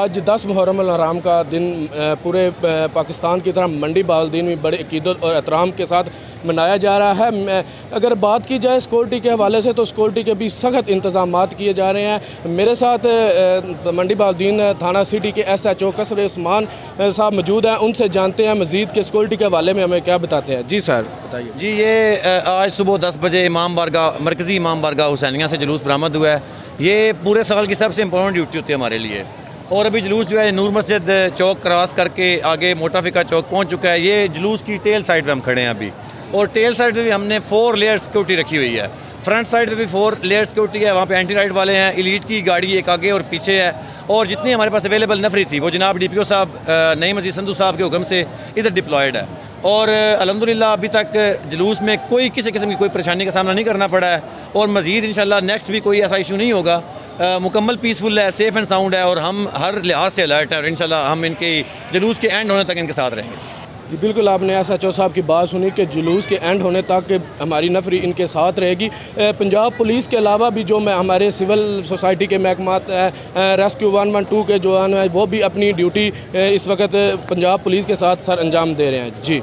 आज 10 मुहर्रम हराम का दिन पूरे पाकिस्तान की तरह मंडी बालदीन में बड़े अकीदत और एहतराम के साथ मनाया जा रहा है। अगर बात की जाए सिक्योरिटी के हवाले से तो सिक्योरिटी के भी सख्त इंतजामात किए जा रहे हैं। मेरे साथ मंडी बालदीन थाना सिटी के SHO कसर उस्मान साहब मौजूद हैं, उनसे जानते हैं मज़ीद के सिक्योरिटी के हवाले में हमें क्या बताते हैं। जी सर बताइए। जी, ये आज सुबह 10 बजे इमाम बारगाह मरकज़ी इमाम बारगाह हुसैनिया से जुलूस बरामद हुआ है। ये पूरे साल की सबसे इम्पोर्टेंट ड्यूटी होती है हमारे लिए। और अभी जुलूस जो है नूर मस्जिद चौक क्रॉस करके आगे मोटा फ़िका चौक पहुंच चुका है। ये जुलूस की टेल साइड पे हम खड़े हैं अभी, और टेल साइड पे भी हमने 4 लेयर सिक्योरिटी रखी हुई है। फ्रंट साइड पे भी 4 लेयर सिक्योरिटी है। वहाँ पे एंटी राइड वाले हैं, एलीट की गाड़ी एक आगे और पीछे है। और जितनी हमारे पास अवेलेबल नफरी थी वो जनाब DPO साहब नईम अजीज़ संधू साहब के हुक्म से इधर डिप्लॉयड है। और अल्हम्दुलिल्लाह अभी तक जुलूस में कोई किसी किस्म की कोई परेशानी का सामना नहीं करना पड़ा है। और मज़ीद इंशाल्लाह नेक्स्ट भी कोई ऐसा इशू नहीं होगा। मुकम्मल पीसफुल है, सेफ़ एंड साउंड है, और हम हर लिहाज से अलर्ट है। और इंशाल्लाह हम इनके जुलूस के एंड होने तक इनके साथ रहेंगे। जी बिल्कुल, आपने SHO साहब की बात सुनी कि जुलूस के एंड होने तक हमारी नफरी इनके साथ रहेगी। पंजाब पुलिस के अलावा भी जो हमारे सिविल सोसाइटी के महकमात रेस्क्यू 112 के जवान हैं वो भी अपनी ड्यूटी इस वक्त पंजाब पुलिस के साथ सर अंजाम दे रहे हैं। जी।